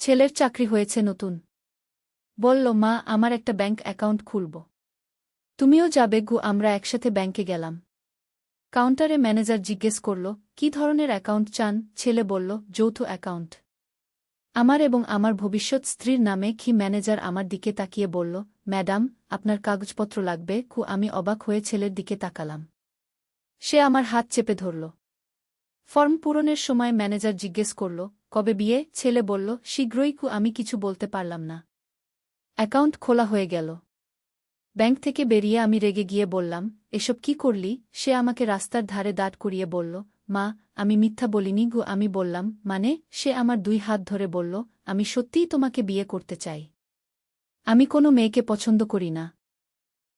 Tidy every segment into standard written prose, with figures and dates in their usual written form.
ছেলের চাকরি হয়েছে নতুন। বলল, মা, আমার একটা ব্যাংক অ্যাকাউন্ট খুলব। তুমিও যাবে গু? আমরা একসাথে ব্যাংকে গেলাম। কাউন্টারে ম্যানেজার জিজ্ঞেস করল, কি ধরনের অ্যাকাউন্ট চান? ছেলে বলল, যৌথ অ্যাকাউন্ট। আমার এবং আমার ভবিষ্যৎ স্ত্রীর নামে। কি? ম্যানেজার আমার দিকে তাকিয়ে বলল, ম্যাডাম, আপনার কাগজপত্র লাগবে। আমি অবাক হয়ে ছেলের দিকে তাকালাম। সে আমার হাত চেপে ধরল। ফর্ম পূরণের সময় ম্যানেজার জিজ্ঞেস করল, কবে বিয়ে? ছেলে বলল, শীঘ্রই। আমি কিছু বলতে পারলাম না। অ্যাকাউন্ট খোলা হয়ে গেল। ব্যাংক থেকে বেরিয়ে আমি রেগে গিয়ে বললাম, এসব কি করলি? সে আমাকে রাস্তার ধারে দাঁড় করিয়ে বলল, মা, আমি মিথ্যা বলিনি গু। আমি বললাম, মানে? সে আমার 2 হাত ধরে বলল, আমি সত্যিই তোমাকে বিয়ে করতে চাই। আমি কোনো মেয়েকে পছন্দ করি না,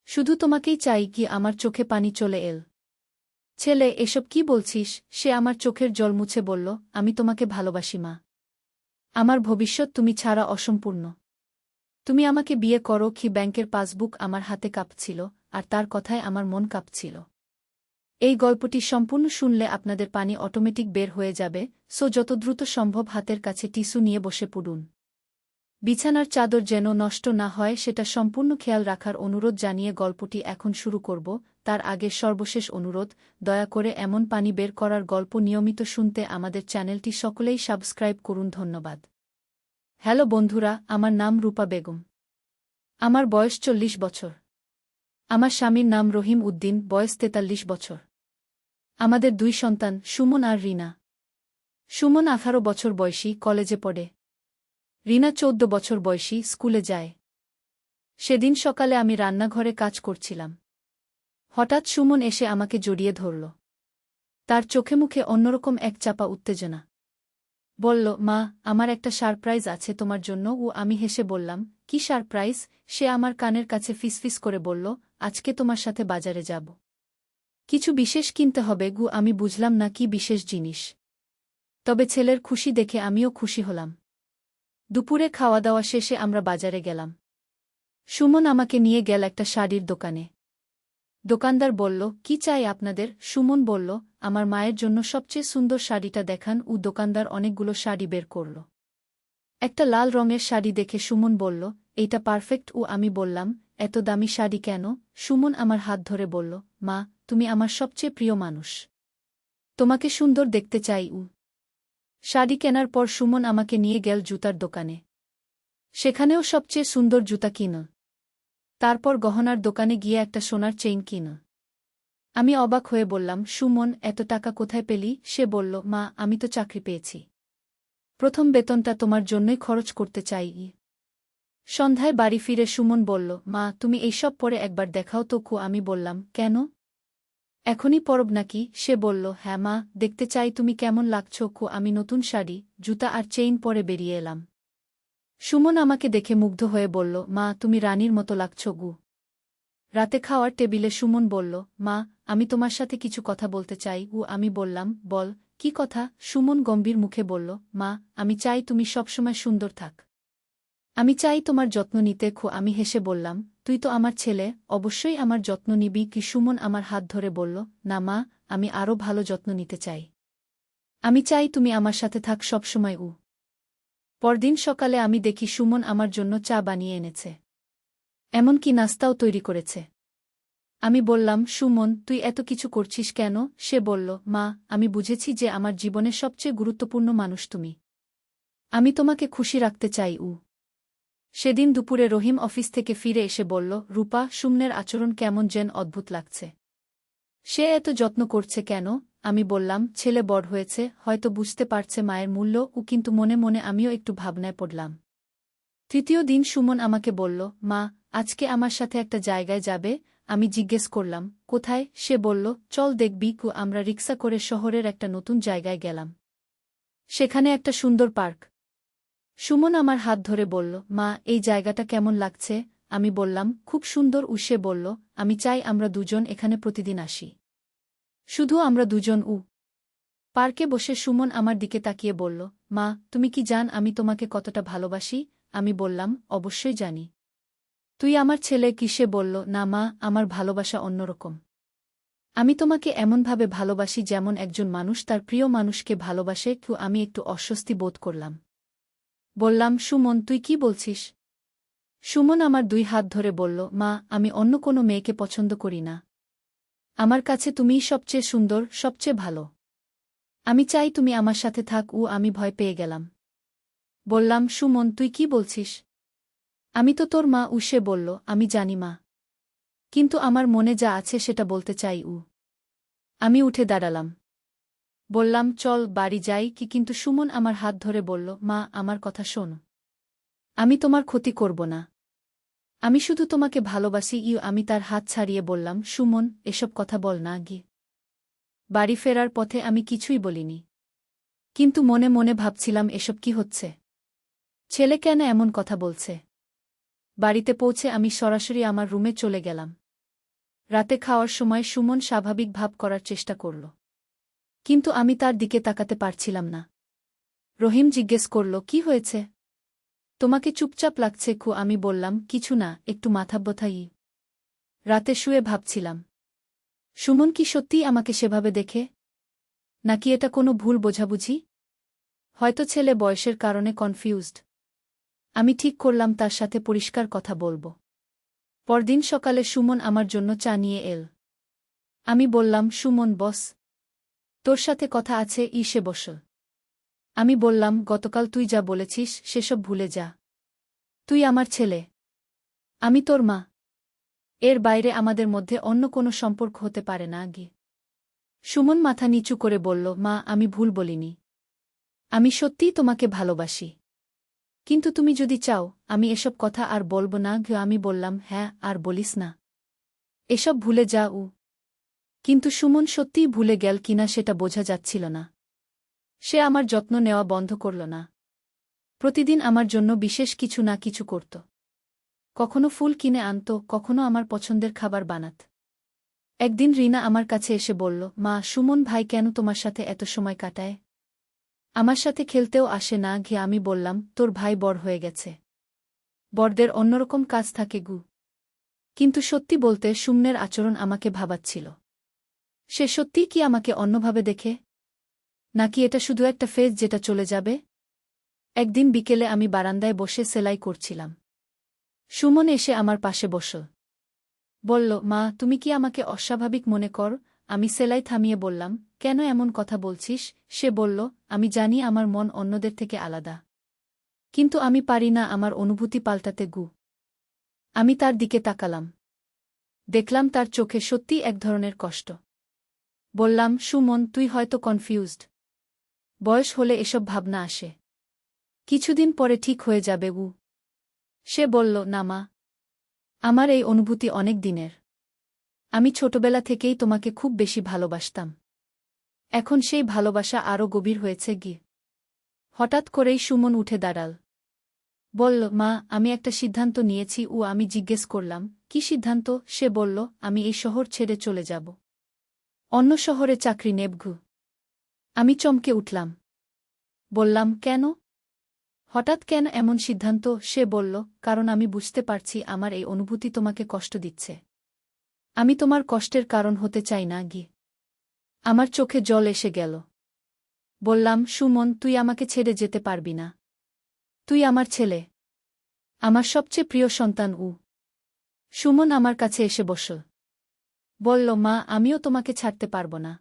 শুধু তোমাকেই চাই। কি? আমার চোখে পানি চলে এল। ছেলে, এসব কি বলছিস? সে আমার চোখের জল মুছে বলল, আমি তোমাকে ভালোবাসি মা। আমার ভবিষ্যৎ তুমি ছাড়া অসম্পূর্ণ। তুমি আমাকে বিয়ে করো। কি? ব্যাংকের পাসবুক আমার হাতে কাঁপছিল, আর তার কথায় আমার মন কাঁপছিল। এই গল্পটি সম্পূর্ণ শুনলে আপনাদের পানি অটোমেটিক বের হয়ে যাবে, সো যত দ্রুত সম্ভব হাতের কাছে টিস্যু নিয়ে বসে পড়ুন। বিছানার চাদর যেন নষ্ট না হয় সেটা সম্পূর্ণ খেয়াল রাখার অনুরোধ জানিয়ে গল্পটি এখন শুরু করব। তার আগে সর্বশেষ অনুরোধ, দয়া করে এমন পানি বের করার গল্প নিয়মিত শুনতে আমাদের চ্যানেলটি সকলেই সাবস্ক্রাইব করুন। ধন্যবাদ। হ্যালো বন্ধুরা, আমার নাম রূপা বেগম। আমার বয়স 40 বছর। আমার স্বামীর নাম রহিম উদ্দিন, বয়স 43 বছর। আমাদের 2 সন্তান, সুমন আর রিনা। সুমন 18 বছর বয়সী, কলেজে পড়ে। রিনা 14 বছর বয়সী, স্কুলে যায়। সেদিন সকালে আমি রান্নাঘরে কাজ করছিলাম। হঠাৎ সুমন এসে আমাকে জড়িয়ে ধরল। তার চোখে মুখে অন্যরকম এক চাপা উত্তেজনা। বলল, মা, আমার একটা সারপ্রাইজ আছে তোমার জন্য। আমি হেসে বললাম, কি সারপ্রাইজ? সে আমার কানের কাছে ফিসফিস করে বলল, আজকে তোমার সাথে বাজারে যাব। কিছু বিশেষ কিনতে হবে। আমি বুঝলাম না কি বিশেষ জিনিস। তবে ছেলের খুশি দেখে আমিও খুশি হলাম। দুপুরে খাওয়া দাওয়া শেষে আমরা বাজারে গেলাম। সুমন আমাকে নিয়ে গেল একটা শাড়ির দোকানে। দোকানদার বলল, কি চাই আপনাদের? সুমন বলল, আমার মায়ের জন্য সবচেয়ে সুন্দর শাড়িটা দেখান। দোকানদার অনেকগুলো শাড়ি বের করল। একটা লাল রঙের শাড়ি দেখে সুমন বলল, এইটা পারফেক্ট। আমি বললাম, এত দামি শাড়ি কেন? সুমন আমার হাত ধরে বলল, মা, তুমি আমার সবচেয়ে প্রিয় মানুষ। তোমাকে সুন্দর দেখতে চাই। শাড়ি কেনার পর সুমন আমাকে নিয়ে গেল জুতার দোকানে। সেখানেও সবচেয়ে সুন্দর জুতা কিন। তারপর গহনার দোকানে গিয়ে একটা সোনার চেইন কিন। আমি অবাক হয়ে বললাম, সুমন, এত টাকা কোথায় পেলি? সে বলল, মা, আমি তো চাকরি পেয়েছি। প্রথম বেতনটা তোমার জন্যই খরচ করতে চাই। সন্ধ্যায় বাড়ি ফিরে সুমন বলল, মা, তুমি এইসব পরে একবার দেখাও তো। আমি বললাম, কেন? এখনই পরব নাকি? সে বলল, হ্যাঁ মা, দেখতে চাই তুমি কেমন লাগছ। আমি নতুন শাড়ি, জুতা আর চেইন পরে বেরিয়ে এলাম। সুমন আমাকে দেখে মুগ্ধ হয়ে বলল, মা, তুমি রানীর মতো লাগছ। রাতে খাওয়ার টেবিলে সুমন বলল, মা, আমি তোমার সাথে কিছু কথা বলতে চাই। আমি বললাম, বল, কি কথা? সুমন গম্ভীর মুখে বলল, মা, আমি চাই তুমি সবসময় সুন্দর থাক। আমি চাই তোমার যত্ন নিতে। আমি হেসে বললাম, তুই তো আমার ছেলে, অবশ্যই আমার যত্ন নিবি। কি? সুমন আমার হাত ধরে বলল, না মা, আমি আরও ভালো যত্ন নিতে চাই। আমি চাই তুমি আমার সাথে থাক সবসময়। পরদিন সকালে আমি দেখি সুমন আমার জন্য চা বানিয়ে এনেছে। এমনকি নাস্তাও তৈরি করেছে। আমি বললাম, সুমন, তুই এত কিছু করছিস কেন? সে বলল, মা, আমি বুঝেছি যে আমার জীবনের সবচেয়ে গুরুত্বপূর্ণ মানুষ তুমি। আমি তোমাকে খুশি রাখতে চাই। সেদিন দুপুরে রহিম অফিস থেকে ফিরে এসে বলল, রূপা, সুমনের আচরণ কেমন যেন অদ্ভুত লাগছে। সে এত যত্ন করছে কেন? আমি বললাম, ছেলে বড় হয়েছে, হয়তো বুঝতে পারছে মায়ের মূল্য। কিন্তু মনে মনে আমিও একটু ভাবনায় পড়লাম। তৃতীয় দিন সুমন আমাকে বলল, মা, আজকে আমার সাথে একটা জায়গায় যাবে। আমি জিজ্ঞেস করলাম, কোথায়? সে বলল, চল দেখবি। আমরা রিক্সা করে শহরের একটা নতুন জায়গায় গেলাম। সেখানে একটা সুন্দর পার্ক। সুমন আমার হাত ধরে বলল, মা, এই জায়গাটা কেমন লাগছে? আমি বললাম, খুব সুন্দর। সে বলল, আমি চাই আমরা দুজন এখানে প্রতিদিন আসি। শুধু আমরা দুজন। পার্কে বসে সুমন আমার দিকে তাকিয়ে বলল, মা, তুমি কি জান আমি তোমাকে কতটা ভালোবাসি? আমি বললাম, অবশ্যই জানি। তুই আমার ছেলে। কি? সে বলল, না মা, আমার ভালোবাসা অন্যরকম। আমি তোমাকে এমনভাবে ভালোবাসি যেমন একজন মানুষ তার প্রিয় মানুষকে ভালোবাসে। আমি একটু অস্বস্তি বোধ করলাম। বললাম, সুমন, তুই কি বলছিস? সুমন আমার 2 হাত ধরে বলল, মা, আমি অন্য কোনো মেয়েকে পছন্দ করি না। আমার কাছে তুমিই সবচেয়ে সুন্দর, সবচেয়ে ভালো। আমি চাই তুমি আমার সাথে থাক। আমি ভয় পেয়ে গেলাম। বললাম, সুমন, তুই কি বলছিস? আমি তো তোর মা। সে বলল, আমি জানি মা। কিন্তু আমার মনে যা আছে সেটা বলতে চাই। আমি উঠে দাঁড়ালাম। বললাম, চল বাড়ি যাই। কিন্তু সুমন আমার হাত ধরে বলল, মা, আমার কথা শোন। আমি তোমার ক্ষতি করব না। আমি শুধু তোমাকে ভালোবাসি। আমি তার হাত ছাড়িয়ে বললাম, সুমন, এসব কথা বল না। বাড়ি ফেরার পথে আমি কিছুই বলিনি। কিন্তু মনে মনে ভাবছিলাম, এসব কি হচ্ছে? ছেলে কেন এমন কথা বলছে? বাড়িতে পৌঁছে আমি সরাসরি আমার রুমে চলে গেলাম। রাতে খাওয়ার সময় সুমন স্বাভাবিক ভাব করার চেষ্টা করল। কিন্তু আমি তার দিকে তাকাতে পারছিলাম না। রহিম জিজ্ঞেস করল, কি হয়েছে? তোমাকে চুপচাপ লাগছে। আমি বললাম, কিছু না, একটু মাথা ব্যথাই। রাতে শুয়ে ভাবছিলাম, সুমন কি সত্যিই আমাকে সেভাবে দেখে? নাকি এটা কোনো ভুল বোঝাবুঝি? হয়তো ছেলে বয়সের কারণে কনফিউজড। আমি ঠিক করলাম তার সাথে পরিষ্কার কথা বলবো। পরদিন সকালে সুমন আমার জন্য চা নিয়ে এল। আমি বললাম, সুমন বস, তোর সাথে কথা আছে। সে বসল। আমি বললাম, গতকাল তুই যা বলেছিস সেসব ভুলে যা। তুই আমার ছেলে, আমি তোর মা। এর বাইরে আমাদের মধ্যে অন্য কোনো সম্পর্ক হতে পারে না। সুমন মাথা নিচু করে বলল, মা, আমি ভুল বলিনি। আমি সত্যিই তোমাকে ভালোবাসি। কিন্তু তুমি যদি চাও আমি এসব কথা আর বলব না। আমি বললাম, হ্যাঁ, আর বলিস না। এসব ভুলে যা। কিন্তু সুমন সত্যিই ভুলে গেল কিনা সেটা বোঝা যাচ্ছিল না। সে আমার যত্ন নেওয়া বন্ধ করল না। প্রতিদিন আমার জন্য বিশেষ কিছু না কিছু করত। কখনো ফুল কিনে আনত, কখনো আমার পছন্দের খাবার বানাত। একদিন রিনা আমার কাছে এসে বলল, মা, সুমন ভাই কেন তোমার সাথে এত সময় কাটায়? আমার সাথে খেলতেও আসে না। আমি বললাম, তোর ভাই বড় হয়ে গেছে। বড়দের অন্যরকম কাজ থাকে। কিন্তু সত্যি বলতে সুমনের আচরণ আমাকে ভাবাচ্ছিল। সে সত্যিই কি আমাকে অন্যভাবে দেখে? নাকি এটা শুধু একটা ফেজ যেটা চলে যাবে? একদিন বিকেলে আমি বারান্দায় বসে সেলাই করছিলাম। সুমন এসে আমার পাশে বসল। বলল, মা, তুমি কি আমাকে অস্বাভাবিক মনে কর? আমি সেলাই থামিয়ে বললাম, কেন এমন কথা বলছিস? সে বলল, আমি জানি আমার মন অন্যদের থেকে আলাদা। কিন্তু আমি পারি না আমার অনুভূতি পাল্টাতে। আমি তার দিকে তাকালাম। দেখলাম তার চোখে সত্যিই এক ধরনের কষ্ট। বললাম, সুমন, তুই হয়তো কনফিউজড। বয়স হলে এসব ভাবনা আসে। কিছুদিন পরে ঠিক হয়ে যাবে। সে বলল, না মা, আমার এই অনুভূতি অনেক দিনের। আমি ছোটবেলা থেকেই তোমাকে খুব বেশি ভালোবাসতাম। এখন সেই ভালোবাসা আরও গভীর হয়েছে। হঠাৎ করেই সুমন উঠে দাঁড়াল। বলল, মা, আমি একটা সিদ্ধান্ত নিয়েছি। আমি জিজ্ঞেস করলাম, কি সিদ্ধান্ত? সে বলল, আমি এই শহর ছেড়ে চলে যাব। অন্য শহরে চাকরি নেব। আমি চমকে উঠলাম। বললাম, কেন? হঠাৎ কেন এমন সিদ্ধান্ত? সে বলল, কারণ আমি বুঝতে পারছি আমার এই অনুভূতি তোমাকে কষ্ট দিচ্ছে। আমি তোমার কষ্টের কারণ হতে চাই না। আমার চোখে জল এসে গেল। বললাম, সুমন, তুই আমাকে ছেড়ে যেতে পারবি না। তুই আমার ছেলে, আমার সবচেয়ে প্রিয় সন্তান। সুমন আমার কাছে এসে বসল। বলল, মা, আমিও তোমাকে ছাড়তে পারব না।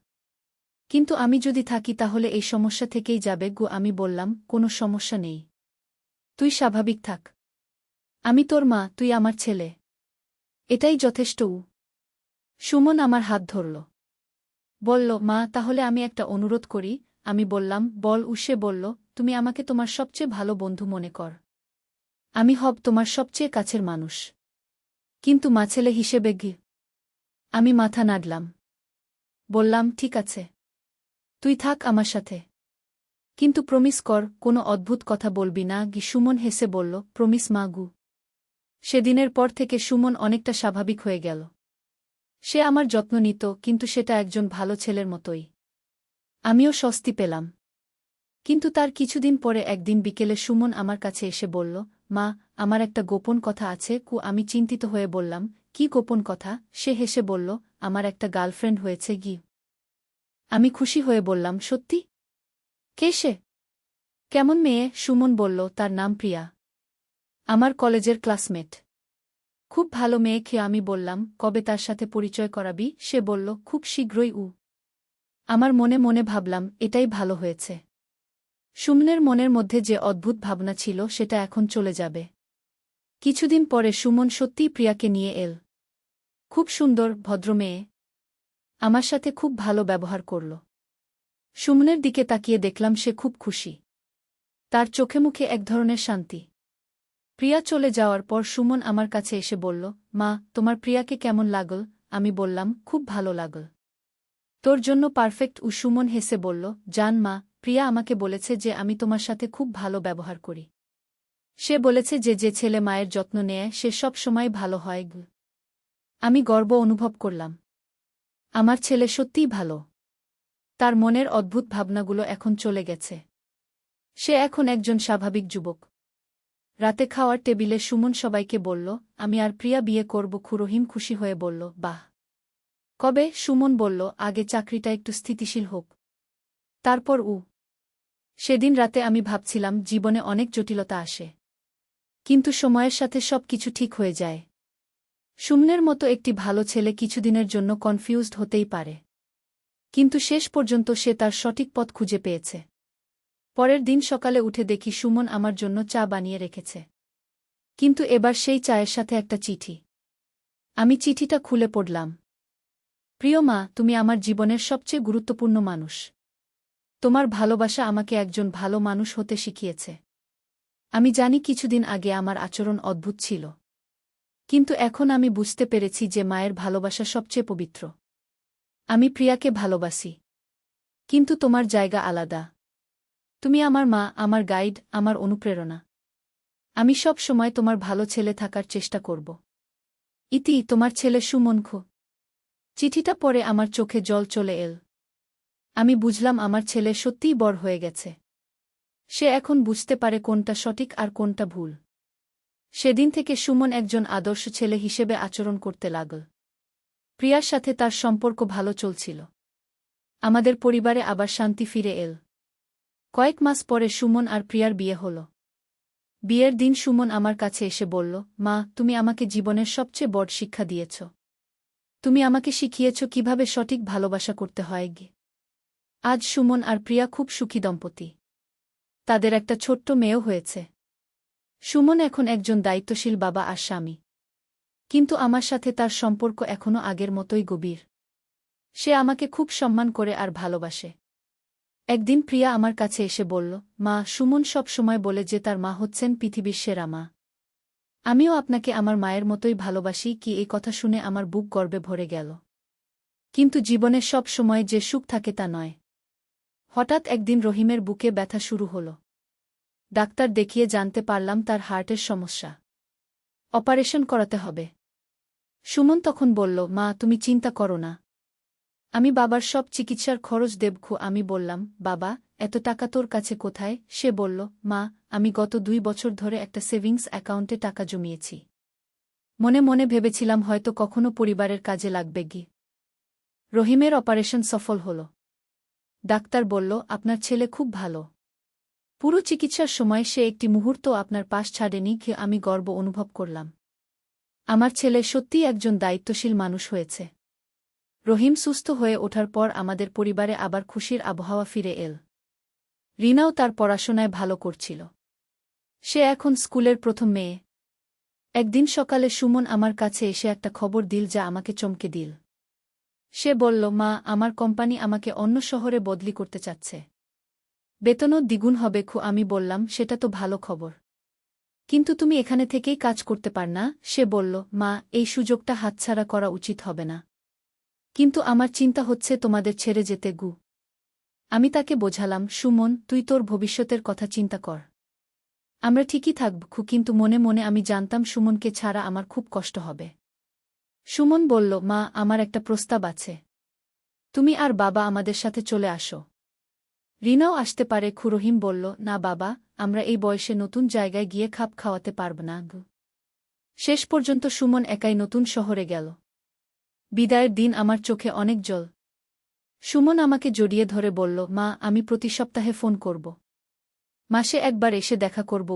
কিন্তু আমি যদি থাকি তাহলে এই সমস্যা থেকেই যাবে। আমি বললাম, কোনো সমস্যা নেই। তুই স্বাভাবিক থাক। আমি তোর মা, তুই আমার ছেলে। এটাই যথেষ্ট। সুমন আমার হাত ধরল। বলল, মা, তাহলে আমি একটা অনুরোধ করি। আমি বললাম, বল। সে বলল, তুমি আমাকে তোমার সবচেয়ে ভালো বন্ধু মনে কর। আমি হব তোমার সবচেয়ে কাছের মানুষ। কিন্তু মা ছেলে হিসেবে। আমি মাথা নাড়লাম। বললাম, ঠিক আছে, তুই থাক আমার সাথে। কিন্তু প্রমিস কর, কোনো অদ্ভুত কথা বলবি না। সুমন হেসে বলল, প্রমিস মা। সেদিনের পর থেকে সুমন অনেকটা স্বাভাবিক হয়ে গেল। সে আমার যত্ন নিত, কিন্তু সেটা একজন ভালো ছেলের মতোই। আমিও স্বস্তি পেলাম। কিন্তু তার কিছুদিন পরে একদিন বিকেলে সুমন আমার কাছে এসে বলল, মা, আমার একটা গোপন কথা আছে। আমি চিন্তিত হয়ে বললাম, কি গোপন কথা? সে হেসে বলল, আমার একটা গার্লফ্রেন্ড হয়েছে। আমি খুশি হয়ে বললাম, সত্যি? কে সে? কেমন মেয়ে? সুমন বলল, তার নাম প্রিয়া। আমার কলেজের ক্লাসমেট। খুব ভালো মেয়ে খেয়ে আমি বললাম, কবে তার সাথে পরিচয় করাবি? সে বলল, খুব শীঘ্রই। আমার মনে মনে ভাবলাম, এটাই ভালো হয়েছে। সুমনের মনের মধ্যে যে অদ্ভুত ভাবনা ছিল সেটা এখন চলে যাবে। কিছুদিন পরে সুমন সত্যিই প্রিয়াকে নিয়ে এল। খুব সুন্দর, ভদ্র মেয়ে। আমার সাথে খুব ভালো ব্যবহার করল। সুমনের দিকে তাকিয়ে দেখলাম সে খুব খুশি। তার চোখে মুখে এক ধরনের শান্তি। প্রিয়া চলে যাওয়ার পর সুমন আমার কাছে এসে বলল, মা, তোমার প্রিয়াকে কেমন লাগল? আমি বললাম, খুব ভালো লাগল। তোর জন্য পারফেক্ট। সুমন হেসে বলল, জান মা, প্রিয়া আমাকে বলেছে যে আমি তোমার সাথে খুব ভালো ব্যবহার করি। সে বলেছে যে যে ছেলে মায়ের যত্ন নেয় সে সব সময় ভালো হয়। আমি গর্ব অনুভব করলাম। আমার ছেলে সত্যিই ভালো। তার মনের অদ্ভুত ভাবনাগুলো এখন চলে গেছে। সে এখন একজন স্বাভাবিক যুবক। রাতে খাওয়ার টেবিলে সুমন সবাইকে বলল, আমি আর প্রিয়া বিয়ে করব। রহিম খুশি হয়ে বলল, বাহ। কবে? সুমন বলল, আগে চাকরিটা একটু স্থিতিশীল হোক, তারপর। সেদিন রাতে আমি ভাবছিলাম জীবনে অনেক জটিলতা আসে, কিন্তু সময়ের সাথে সব কিছু ঠিক হয়ে যায়। সুমনের মতো একটি ভালো ছেলে কিছুদিনের জন্য কনফিউজড হতেই পারে, কিন্তু শেষ পর্যন্ত সে তার সঠিক পথ খুঁজে পেয়েছে। পরের দিন সকালে উঠে দেখি সুমন আমার জন্য চা বানিয়ে রেখেছে, কিন্তু এবার সেই চায়ের সাথে একটা চিঠি। আমি চিঠিটা খুলে পড়লাম। প্রিয় মা, তুমি আমার জীবনের সবচেয়ে গুরুত্বপূর্ণ মানুষ। তোমার ভালোবাসা আমাকে একজন ভালো মানুষ হতে শিখিয়েছে। আমি জানি কিছুদিন আগে আমার আচরণ অদ্ভুত ছিল, কিন্তু এখন আমি বুঝতে পেরেছি যে মায়ের ভালোবাসা সবচেয়ে পবিত্র। আমি প্রিয়াকে ভালোবাসি, কিন্তু তোমার জায়গা আলাদা। তুমি আমার মা, আমার গাইড, আমার অনুপ্রেরণা। আমি সব সময় তোমার ভালো ছেলে থাকার চেষ্টা করব। ইতি, তোমার ছেলে সুমন। চিঠিটা পড়ে আমার চোখে জল চলে এল। আমি বুঝলাম আমার ছেলে সত্যিই বড় হয়ে গেছে। সে এখন বুঝতে পারে কোনটা সঠিক আর কোনটা ভুল। সেদিন থেকে সুমন একজন আদর্শ ছেলে হিসেবে আচরণ করতে লাগল। প্রিয়ার সাথে তার সম্পর্ক ভালো চলছিল। আমাদের পরিবারে আবার শান্তি ফিরে এল। কয়েক মাস পরে সুমন আর প্রিয়ার বিয়ে হল। বিয়ের দিন সুমন আমার কাছে এসে বলল, মা, তুমি আমাকে জীবনের সবচেয়ে বড় শিক্ষা দিয়েছ। তুমি আমাকে শিখিয়েছ কিভাবে সঠিক ভালোবাসা করতে হয়। আজ সুমন আর প্রিয়া খুব সুখী দম্পতি। তাদের একটা ছোট্ট মেয়েও হয়েছে। সুমন এখন একজন দায়িত্বশীল বাবা আর স্বামী, কিন্তু আমার সাথে তার সম্পর্ক এখনও আগের মতোই গভীর। সে আমাকে খুব সম্মান করে আর ভালোবাসে। একদিন প্রিয়া আমার কাছে এসে বলল, মা, সুমন সব সময় বলে যে তার মা হচ্ছেন পৃথিবীর সেরা মা। আমিও আপনাকে আমার মায়ের মতোই ভালোবাসি। এই কথা শুনে আমার বুক গর্বে ভরে গেল। কিন্তু জীবনে সব সময় যে সুখ থাকে তা নয়। হঠাৎ একদিন রহিমের বুকে ব্যথা শুরু হল। ডাক্তার দেখিয়ে জানতে পারলাম তার হার্টের সমস্যা। অপারেশন করাতে হবে। সুমন তখন বলল, মা, তুমি চিন্তা করো না, আমি বাবার সব চিকিৎসার খরচ দেব। আমি বললাম, বাবা, এত টাকা তোর কাছে কোথায়? সে বলল, মা, আমি গত 2 বছর ধরে একটা সেভিংস অ্যাকাউন্টে টাকা জমিয়েছি। মনে মনে ভেবেছিলাম হয়তো কখনো পরিবারের কাজে লাগবে। রহিমের অপারেশন সফল হল। ডাক্তার বলল, আপনার ছেলে খুব ভালো। পুরো চিকিৎসার সময় সে একটি মুহূর্ত আপনার পাশ ছাড়েনি। আমি গর্ব অনুভব করলাম। আমার ছেলে সত্যিই একজন দায়িত্বশীল মানুষ হয়েছে। রহিম সুস্থ হয়ে ওঠার পর আমাদের পরিবারে আবার খুশির আবহাওয়া ফিরে এল। রিনাও তার পড়াশোনায় ভালো করছিল। সে এখন স্কুলের প্রথম মেয়ে। একদিন সকালে সুমন আমার কাছে এসে একটা খবর দিল যা আমাকে চমকে দিল। সে বলল, মা, আমার কোম্পানি আমাকে অন্য শহরে বদলি করতে চাচ্ছে। বেতনও দ্বিগুণ হবে। আমি বললাম, সেটা তো ভালো খবর, কিন্তু তুমি এখানে থেকেই কাজ করতে পার না? সে বলল, মা, এই সুযোগটা হাতছাড়া করা উচিত হবে না, কিন্তু আমার চিন্তা হচ্ছে তোমাদের ছেড়ে যেতে। আমি তাকে বোঝালাম, সুমন, তুই তোর ভবিষ্যতের কথা চিন্তা কর। আমরা ঠিকই থাকব। কিন্তু মনে মনে আমি জানতাম সুমনকে ছাড়া আমার খুব কষ্ট হবে। সুমন বলল, মা, আমার একটা প্রস্তাব আছে। তুমি আর বাবা আমাদের সাথে চলে আসো। রিনাও আসতে পারে। রহিম বলল, না বাবা, আমরা এই বয়সে নতুন জায়গায় গিয়ে খাপ খাওয়াতে পারব না। শেষ পর্যন্ত সুমন একাই নতুন শহরে গেল। বিদায়ের দিন আমার চোখে অনেক জল। সুমন আমাকে জড়িয়ে ধরে বলল, মা, আমি প্রতি সপ্তাহে ফোন করব। মাসে একবার এসে দেখা করব।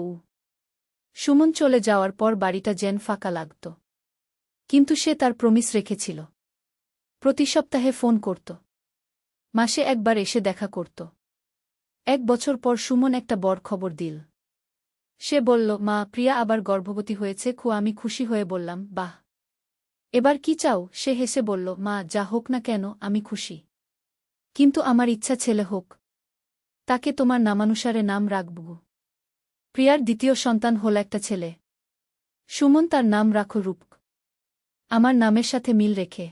সুমন চলে যাওয়ার পর বাড়িটা যেন ফাঁকা লাগত। কিন্তু সে তার প্রমিস রেখেছিল। প্রতি সপ্তাহে ফোন করত। মাসে একবার এসে দেখা করত। 1 বছর পর সুমন একটা বড় খবর দিল। সে বলল, মা, প্রিয়া আবার গর্ভবতী হয়েছে। আমি খুশি হয়ে বললাম, বাহ! এবার কি চাও? সে হেসে বলল, মা, যা হোক না কেন আমি খুশি। কিন্তু আমার ইচ্ছা ছেলে হোক। তাকে তোমার নামানুসারে নাম রাখব। প্রিয়ার দ্বিতীয় সন্তান হল একটা ছেলে। সুমন তার নাম রাখো রূপ। আমার নামের সাথে মিল রেখে।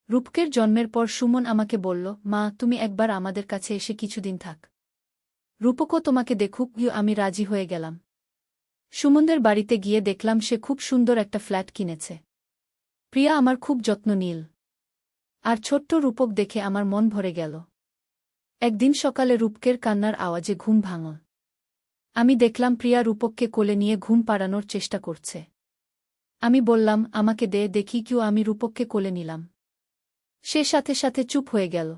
রূপকের জন্মের পর সুমন আমাকে বলল, মা, তুমি একবার আমাদের কাছে এসে কিছুদিন থাক। রূপকও তোমাকে দেখুক। আমি রাজি হয়ে গেলাম। সুমনদের বাড়িতে গিয়ে দেখলাম সে খুব সুন্দর একটা ফ্ল্যাট কিনেছে। প্রিয়া আমার খুব যত্ন নিল। আর ছোট্ট রূপক দেখে আমার মন ভরে গেল। একদিন সকালে রূপকের কান্নার আওয়াজে ঘুম ভাঙল। আমি দেখলাম প্রিয়া রূপককে কোলে নিয়ে ঘুম পাড়ানোর চেষ্টা করছে। আমি বললাম, আমাকে দে দেখি। আমি রূপককে কোলে নিলাম। সে সাথে সাথে চুপ হয়ে গেল।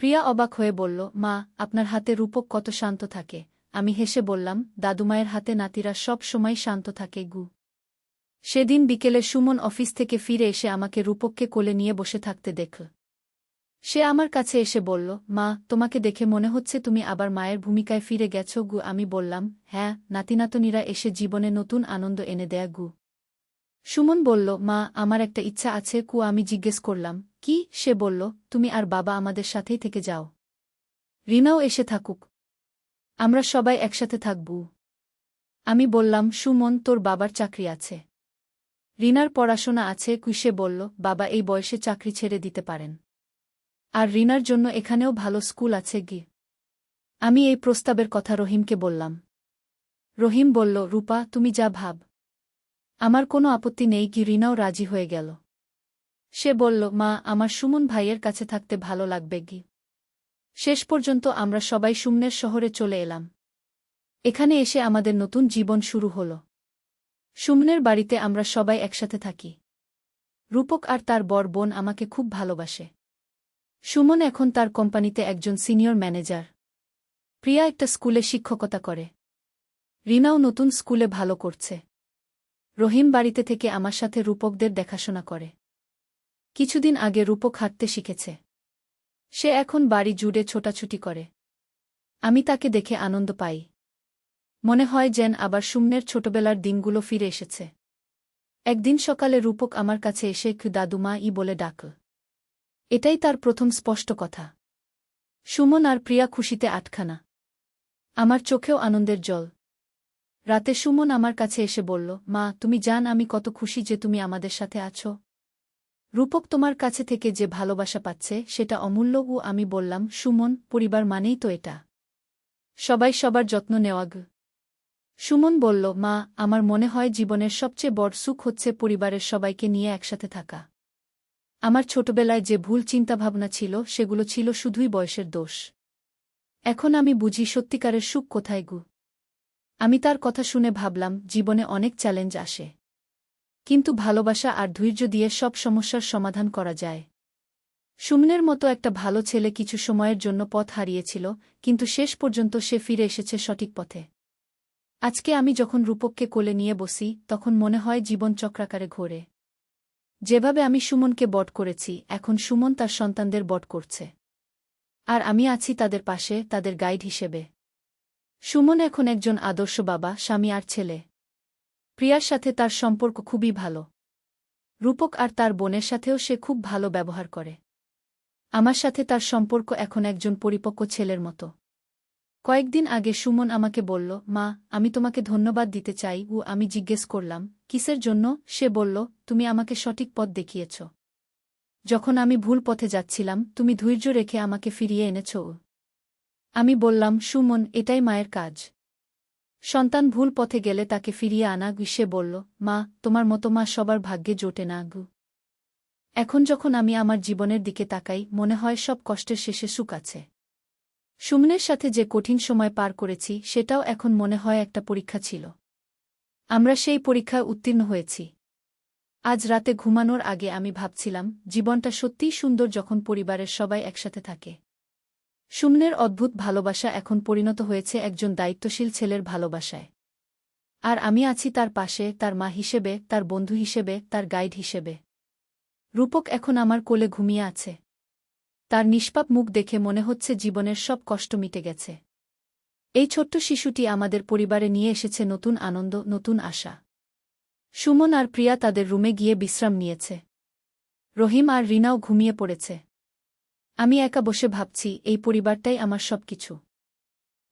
প্রিয়া অবাক হয়ে বলল, মা, আপনার হাতে রূপক কত শান্ত থাকে। আমি হেসে বললাম, দাদুমায়ের হাতে নাতিরা সব সময় শান্ত থাকে। সেদিন বিকেলে সুমন অফিস থেকে ফিরে এসে আমাকে রূপককে কোলে নিয়ে বসে থাকতে দেখল। সে আমার কাছে এসে বলল, মা, তোমাকে দেখে মনে হচ্ছে তুমি আবার মায়ের ভূমিকায় ফিরে গেছ। আমি বললাম, হ্যাঁ, নাতিনাতনীরা এসে জীবনে নতুন আনন্দ এনে দেয়। সুমন বলল, মা, আমার একটা ইচ্ছা আছে। আমি জিজ্ঞেস করলাম, কি? সে বলল, তুমি আর বাবা আমাদের সাথেই থেকে যাও। রিনাও এসে থাকুক। আমরা সবাই একসাথে থাকব। আমি বললাম, সুমন, তোর বাবার চাকরি আছে। রিনার পড়াশোনা আছে। সে বলল, বাবা এই বয়সে চাকরি ছেড়ে দিতে পারেন। আর রিনার জন্য এখানেও ভালো স্কুল আছে। আমি এই প্রস্তাবের কথা রহিমকে বললাম। রহিম বলল, রূপা, তুমি যা ভাব। আমার কোনো আপত্তি নেই। রিনাও রাজি হয়ে গেল। সে বলল, মা, আমার সুমন ভাইয়ের কাছে থাকতে ভালো লাগবে। শেষ পর্যন্ত আমরা সবাই সুমনের শহরে চলে এলাম। এখানে এসে আমাদের নতুন জীবন শুরু হল। সুমনের বাড়িতে আমরা সবাই একসাথে থাকি। রূপক আর তার বড় বোন আমাকে খুব ভালোবাসে। সুমন এখন তার কোম্পানিতে একজন সিনিয়র ম্যানেজার। প্রিয়া একটা স্কুলে শিক্ষকতা করে। রিনাও নতুন স্কুলে ভালো করছে। রহিম বাড়িতে থেকে আমার সাথে রূপকদের দেখাশোনা করে। কিছুদিন আগে রূপক হাঁটতে শিখেছে। সে এখন বাড়ি জুড়ে ছোটাছুটি করে। আমি তাকে দেখে আনন্দ পাই। মনে হয় যেন আবার সুমনের ছোটবেলার দিনগুলো ফিরে এসেছে। একদিন সকালে রূপক আমার কাছে এসে দাদুমা বলে ডাকল। এটাই তার প্রথম স্পষ্ট কথা। সুমন আর প্রিয়া খুশিতে আটখানা। আমার চোখেও আনন্দের জল। রাতে সুমন আমার কাছে এসে বলল, মা, তুমি জান আমি কত খুশি যে তুমি আমাদের সাথে আছো। রূপক তোমার কাছে থেকে যে ভালোবাসা পাচ্ছে সেটা অমূল্য। আমি বললাম, সুমন, পরিবার মানেই তো এটা। সবাই সবার যত্ন নেওয়া। সুমন বলল, মা, আমার মনে হয় জীবনের সবচেয়ে বড় সুখ হচ্ছে পরিবারের সবাইকে নিয়ে একসাথে থাকা। আমার ছোটবেলায় যে ভুল চিন্তাভাবনা ছিল সেগুলো ছিল শুধুই বয়সের দোষ। এখন আমি বুঝি সত্যিকারের সুখ কোথায়। আমি তার কথা শুনে ভাবলাম, জীবনে অনেক চ্যালেঞ্জ আসে। কিন্তু ভালোবাসা আর ধৈর্য দিয়ে সব সমস্যার সমাধান করা যায়। সুমনের মতো একটা ভালো ছেলে কিছু সময়ের জন্য পথ হারিয়েছিল, কিন্তু শেষ পর্যন্ত সে ফিরে এসেছে সঠিক পথে। আজকে আমি যখন রূপককে কোলে নিয়ে বসি তখন মনে হয় জীবন চক্রাকারে ঘোরে। যেভাবে আমি সুমনকে বট করেছি, এখন সুমন তার সন্তানদের বট করছে। আর আমি আছি তাদের পাশে, তাদের গাইড হিসেবে। সুমন এখন একজন আদর্শ বাবা, স্বামী আর ছেলে। প্রিয়ার সাথে তার সম্পর্ক খুবই ভালো। রূপক আর তার বোনের সাথেও সে খুব ভালো ব্যবহার করে। আমার সাথে তার সম্পর্ক এখন একজন পরিপক্ক ছেলের মতো। কয়েকদিন আগে সুমন আমাকে বলল, মা, আমি তোমাকে ধন্যবাদ দিতে চাই। আমি জিজ্ঞেস করলাম, কিসের জন্য? সে বলল, তুমি আমাকে সঠিক পথ দেখিয়েছ। যখন আমি ভুল পথে যাচ্ছিলাম তুমি ধৈর্য রেখে আমাকে ফিরিয়ে এনেছ। আমি বললাম, সুমন, এটাই মায়ের কাজ। সন্তান ভুল পথে গেলে তাকে ফিরিয়ে আনা। সে বলল, মা, তোমার মতো মা সবার ভাগ্যে জোটে না। এখন যখন আমি আমার জীবনের দিকে তাকাই মনে হয় সব কষ্টের শেষে সুখ আছে। সুমনের সাথে যে কঠিন সময় পার করেছি সেটাও এখন মনে হয় একটা পরীক্ষা ছিল। আমরা সেই পরীক্ষায় উত্তীর্ণ হয়েছি। আজ রাতে ঘুমানোর আগে আমি ভাবছিলাম, জীবনটা সত্যিই সুন্দর যখন পরিবারের সবাই একসাথে থাকে। সুমনের অদ্ভুত ভালোবাসা এখন পরিণত হয়েছে একজন দায়িত্বশীল ছেলের ভালোবাসায়। আর আমি আছি তার পাশে, তার মা হিসেবে, তার বন্ধু হিসেবে, তার গাইড হিসেবে। রূপক এখন আমার কোলে ঘুমিয়ে আছে। তার নিষ্পাপ মুখ দেখে মনে হচ্ছে জীবনের সব কষ্ট মিটে গেছে। এই ছোট্ট শিশুটি আমাদের পরিবারে নিয়ে এসেছে নতুন আনন্দ, নতুন আশা। সুমন আর প্রিয়া তাদের রুমে গিয়ে বিশ্রাম নিয়েছে। রহিম আর রিনাও ঘুমিয়ে পড়েছে। আমি একা বসে ভাবছি, এই পরিবারটাই আমার সবকিছু।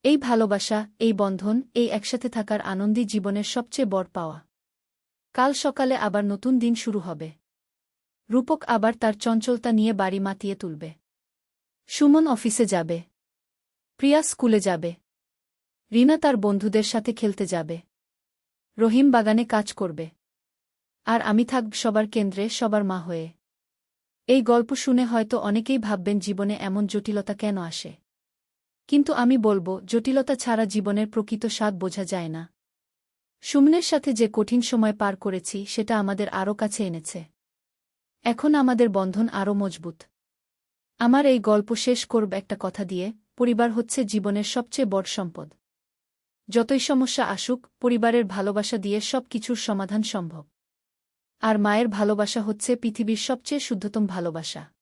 এই ভালোবাসা, এই বন্ধন, এই একসাথে থাকার আনন্দই জীবনের সবচেয়ে বড় পাওয়া। কাল সকালে আবার নতুন দিন শুরু হবে। রূপক আবার তার চঞ্চলতা নিয়ে বাড়ি মাতিয়ে তুলবে। সুমন অফিসে যাবে। প্রিয়া স্কুলে যাবে। রিনা তার বন্ধুদের সাথে খেলতে যাবে। রহিম বাগানে কাজ করবে। আর আমি থাকব সবার কেন্দ্রে, সবার মা হয়ে। এই গল্প শুনে হয়তো অনেকেই ভাববেন জীবনে এমন জটিলতা কেন আসে। কিন্তু আমি বলবো, জটিলতা ছাড়া জীবনের প্রকৃত স্বাদ বোঝা যায় না। সুমনের সাথে যে কঠিন সময় পার করেছি সেটা আমাদের আরও কাছে এনেছে। এখন আমাদের বন্ধন আরও মজবুত। আমার এই গল্প শেষ করব একটা কথা দিয়ে, পরিবার হচ্ছে জীবনের সবচেয়ে বড় সম্পদ। যতই সমস্যা আসুক, পরিবারের ভালোবাসা দিয়ে সব কিছুর সমাধান সম্ভব। আর মায়ের ভালোবাসা হচ্ছে পৃথিবীর সবচেয়ে শুদ্ধতম ভালোবাসা।